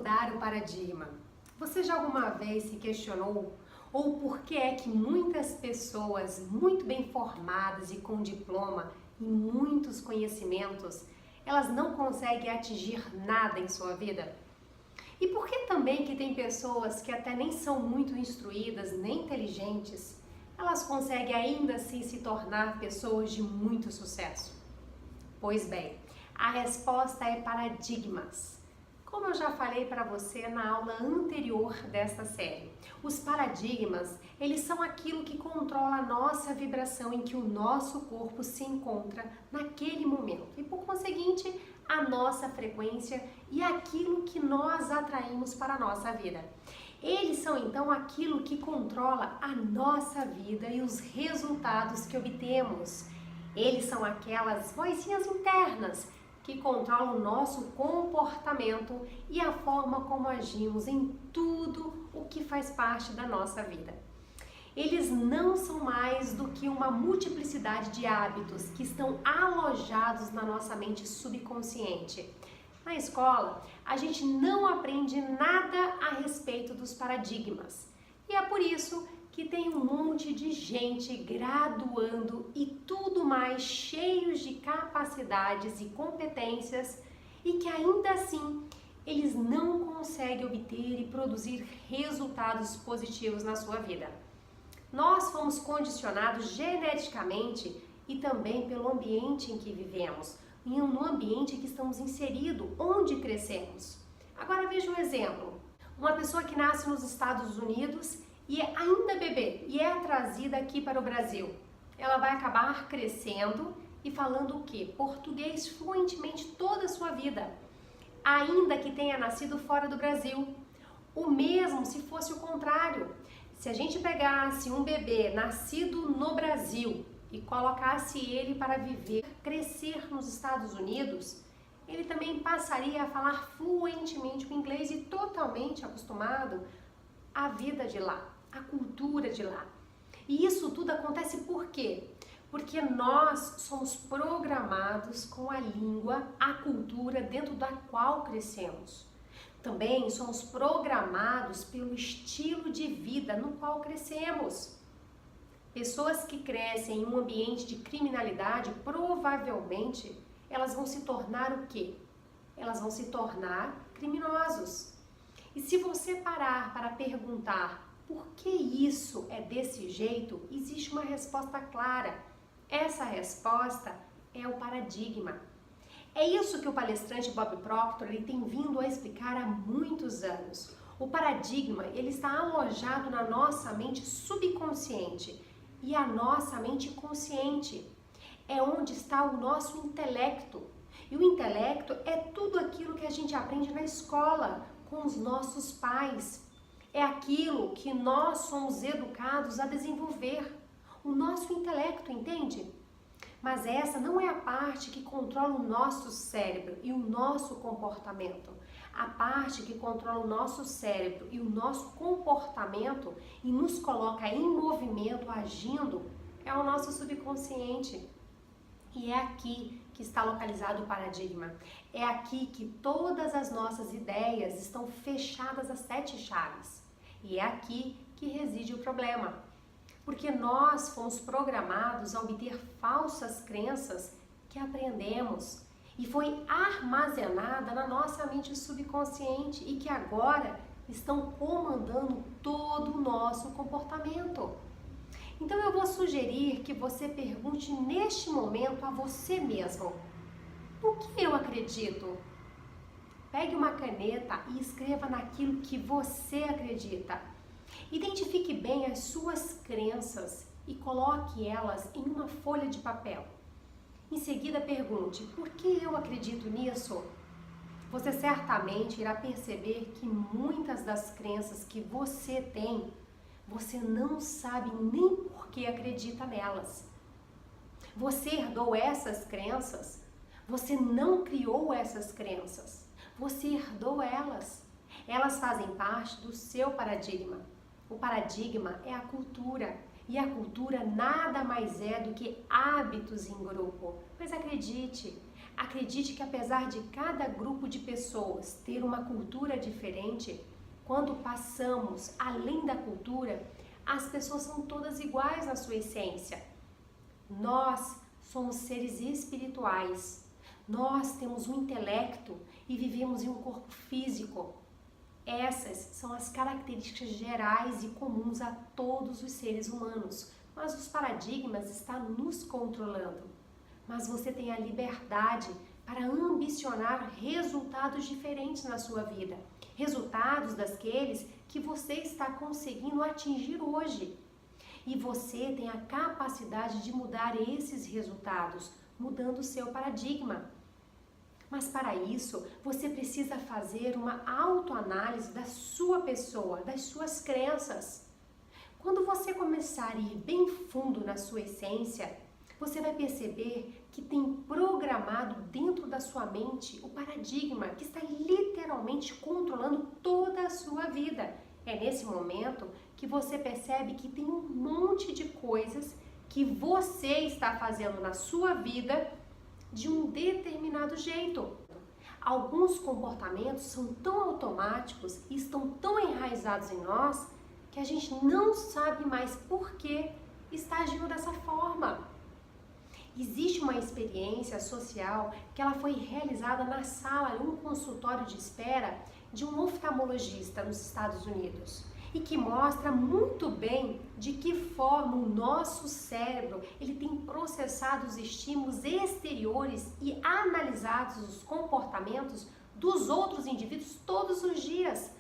mudar o paradigma? Você já alguma vez se questionou ou por que é que muitas pessoas muito bem formadas e com diploma e muitos conhecimentos, elas não conseguem atingir nada em sua vida? E por que também que tem pessoas que até nem são muito instruídas, nem inteligentes, elas conseguem ainda assim se tornar pessoas de muito sucesso? Pois bem, a resposta é paradigmas. Como eu já falei para você na aula anterior desta série, os paradigmas, eles são aquilo que controla a nossa vibração em que o nosso corpo se encontra naquele momento e, por conseguinte, a nossa frequência e aquilo que nós atraímos para a nossa vida. Eles são então aquilo que controla a nossa vida e os resultados que obtemos. Eles são aquelas vozinhas internas que controlam o nosso comportamento e a forma como agimos em tudo o que faz parte da nossa vida. Eles não são mais do que uma multiplicidade de hábitos que estão alojados na nossa mente subconsciente. Na escola, a gente não aprende nada a respeito dos paradigmas. E é por isso que tem um monte de gente graduando e tudo mais cheios de capacidades e competências e que ainda assim eles não conseguem obter e produzir resultados positivos na sua vida. Nós fomos condicionados geneticamente e também pelo ambiente em que vivemos, e no ambiente em que estamos inseridos, onde crescemos. Agora veja um exemplo, uma pessoa que nasce nos Estados Unidos e é ainda bebê e é trazida aqui para o Brasil. Ela vai acabar crescendo e falando o quê? Português fluentemente toda a sua vida, ainda que tenha nascido fora do Brasil. O mesmo se fosse o contrário. Se a gente pegasse um bebê nascido no Brasil e colocasse ele para viver, crescer nos Estados Unidos, ele também passaria a falar fluentemente o inglês e totalmente acostumado à vida de lá, à cultura de lá. E isso tudo acontece por quê? Porque nós somos programados com a língua, a cultura dentro da qual crescemos. Também somos programados pelo estilo de vida no qual crescemos. Pessoas que crescem em um ambiente de criminalidade, provavelmente, elas vão se tornar o quê? Elas vão se tornar criminosos. E se você parar para perguntar por que isso é desse jeito, existe uma resposta clara. Essa resposta é o paradigma. É isso que o palestrante Bob Proctor ele tem vindo a explicar há muitos anos. O paradigma ele está alojado na nossa mente subconsciente e a nossa mente consciente. É onde está o nosso intelecto. E o intelecto é tudo aquilo que a gente aprende na escola, com os nossos pais. É aquilo que nós somos educados a desenvolver. O nosso intelecto, entende? Mas essa não é a parte que controla o nosso cérebro e o nosso comportamento. A parte que controla o nosso cérebro e o nosso comportamento e nos coloca em movimento, agindo, é o nosso subconsciente. E é aqui que está localizado o paradigma. É aqui que todas as nossas ideias estão fechadas às 7 chaves. E é aqui que reside o problema. Porque nós fomos programados a obter falsas crenças que aprendemos e foi armazenada na nossa mente subconsciente e que agora estão comandando todo o nosso comportamento. Então eu vou sugerir que você pergunte neste momento a você mesmo: no que eu acredito? Pegue uma caneta e escreva naquilo que você acredita. Identifique bem as suas crenças e coloque elas em uma folha de papel. Em seguida pergunte: por que eu acredito nisso? Você certamente irá perceber que muitas das crenças que você tem, você não sabe nem por que acredita nelas. Você herdou essas crenças? Você não criou essas crenças. Você herdou elas. Elas fazem parte do seu paradigma. O paradigma é a cultura. E a cultura nada mais é do que hábitos em grupo. Mas acredite, Acredite que apesar de cada grupo de pessoas ter uma cultura diferente, quando passamos além da cultura, as pessoas são todas iguais na sua essência. Nós somos seres espirituais. Nós temos um intelecto e vivemos em um corpo físico. Essas são as características gerais e comuns a todos os seres humanos. Mas os paradigmas estão nos controlando. Mas você tem a liberdade para ambicionar resultados diferentes na sua vida. Resultados daqueles que você está conseguindo atingir hoje. E você tem a capacidade de mudar esses resultados, mudando o seu paradigma. Mas para isso, você precisa fazer uma autoanálise da sua pessoa, das suas crenças. Quando você começar a ir bem fundo na sua essência, você vai perceber que tem programado dentro da sua mente o paradigma que está literalmente controlando toda a sua vida. É nesse momento que você percebe que tem um monte de coisas que você está fazendo na sua vida de um determinado jeito. Alguns comportamentos são tão automáticos e estão tão enraizados em nós que a gente não sabe mais por que está agindo dessa forma. Existe uma experiência social que ela foi realizada na sala de um consultório de espera de um oftalmologista nos Estados Unidos e que mostra muito bem de que forma o nosso cérebro ele tem processado os estímulos exteriores e analisado os comportamentos dos outros indivíduos todos os dias,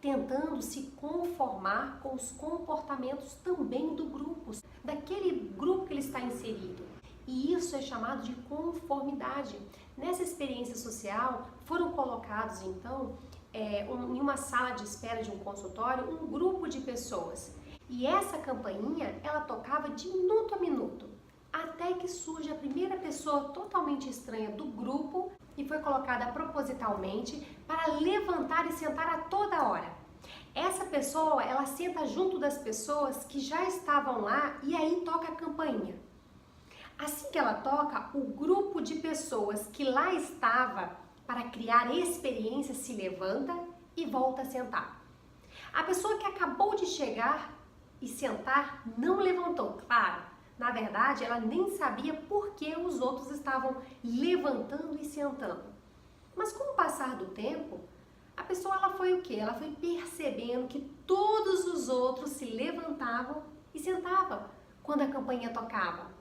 tentando se conformar com os comportamentos também do grupo, daquele grupo que ele está inserido. E isso é chamado de conformidade. Nessa experiência social, foram colocados então em uma sala de espera de um consultório, um grupo de pessoas. E essa campainha, ela tocava de minuto a minuto, até que surge a primeira pessoa totalmente estranha do grupo e foi colocada propositalmente para levantar e sentar a toda hora. Essa pessoa, ela senta junto das pessoas que já estavam lá e aí toca a campainha. Assim que ela toca, o grupo de pessoas que lá estava para criar experiência se levanta e volta a sentar. A pessoa que acabou de chegar e sentar não levantou, claro. Na verdade, ela nem sabia por que os outros estavam levantando e sentando. Mas com o passar do tempo, a pessoa ela foi o quê? Ela foi percebendo que todos os outros se levantavam e sentavam quando a campainha tocava.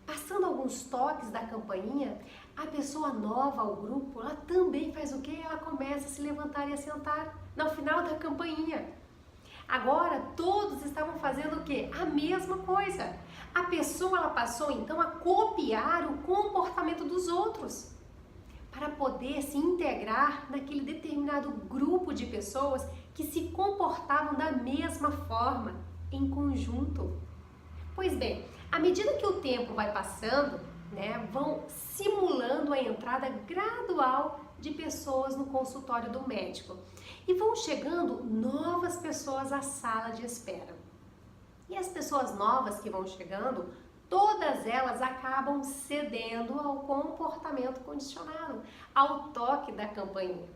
Passando alguns toques da campainha, a pessoa nova ao grupo, ela também faz o quê? Ela começa a se levantar e a sentar no final da campainha. Agora, todos estavam fazendo o quê? A mesma coisa. A pessoa, ela passou então a copiar o comportamento dos outros para poder se integrar naquele determinado grupo de pessoas que se comportavam da mesma forma, em conjunto. Pois bem, à medida que o tempo vai passando, vão simulando a entrada gradual de pessoas no consultório do médico e vão chegando novas pessoas à sala de espera. E as pessoas novas que vão chegando, todas elas acabam cedendo ao comportamento condicionado, ao toque da campainha.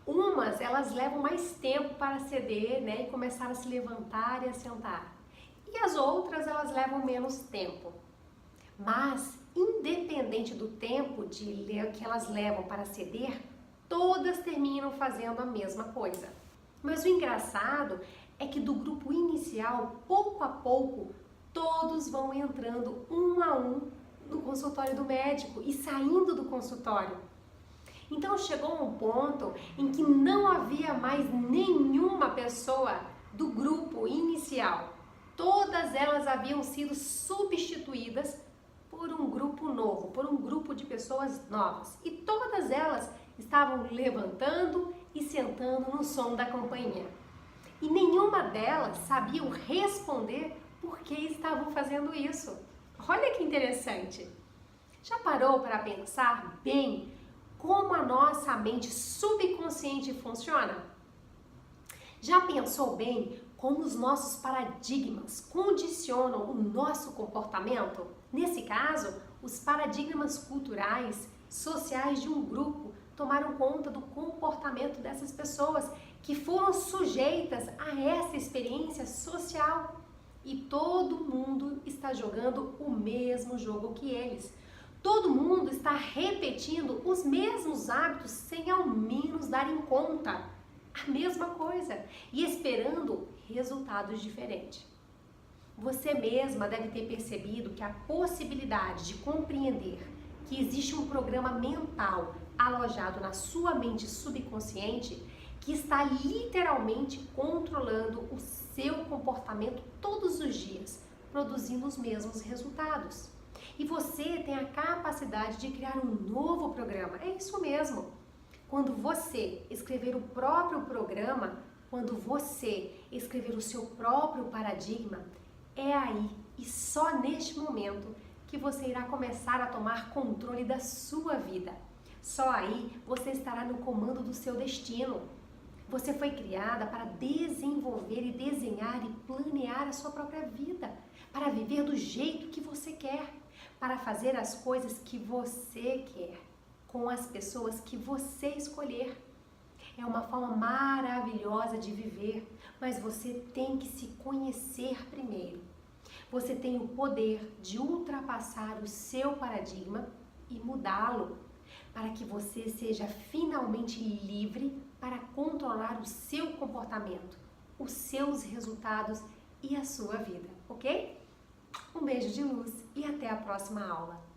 Umas, elas levam mais tempo para ceder, e começar a se levantar e a sentar. E as outras, elas levam menos tempo. Mas, independente do tempo que elas levam para ceder, todas terminam fazendo a mesma coisa. Mas o engraçado é que do grupo inicial, pouco a pouco, todos vão entrando um a um no consultório do médico e saindo do consultório. Então chegou um ponto em que não havia mais nenhuma pessoa do grupo inicial. Todas elas haviam sido substituídas por um grupo novo, por um grupo de pessoas novas. E todas elas estavam levantando e sentando no som da campainha. E nenhuma delas sabiam responder por que estavam fazendo isso. Olha que interessante! Já parou para pensar bem como a nossa mente subconsciente funciona? Já pensou bem como os nossos paradigmas condicionam o nosso comportamento? Nesse caso, os paradigmas culturais sociais de um grupo tomaram conta do comportamento dessas pessoas que foram sujeitas a essa experiência social. E todo mundo está jogando o mesmo jogo que eles. Todo mundo está repetindo os mesmos hábitos sem ao menos darem conta. A mesma coisa. E esperando resultados diferentes. Você mesma deve ter percebido que a possibilidade de compreender que existe um programa mental alojado na sua mente subconsciente que está literalmente controlando o seu comportamento todos os dias, produzindo os mesmos resultados. E você tem a capacidade de criar um novo programa. É isso mesmo. Quando você escrever o próprio programa, quando você escrever o seu próprio paradigma, é aí e só neste momento que você irá começar a tomar controle da sua vida. Só aí você estará no comando do seu destino. Você foi criada para desenvolver e desenhar e planear a sua própria vida, para viver do jeito que você quer, para fazer as coisas que você quer, com as pessoas que você escolher. É uma forma maravilhosa de viver, mas você tem que se conhecer primeiro. Você tem o poder de ultrapassar o seu paradigma e mudá-lo, para que você seja finalmente livre para controlar o seu comportamento, os seus resultados e a sua vida, ok? Um beijo de luz e até a próxima aula.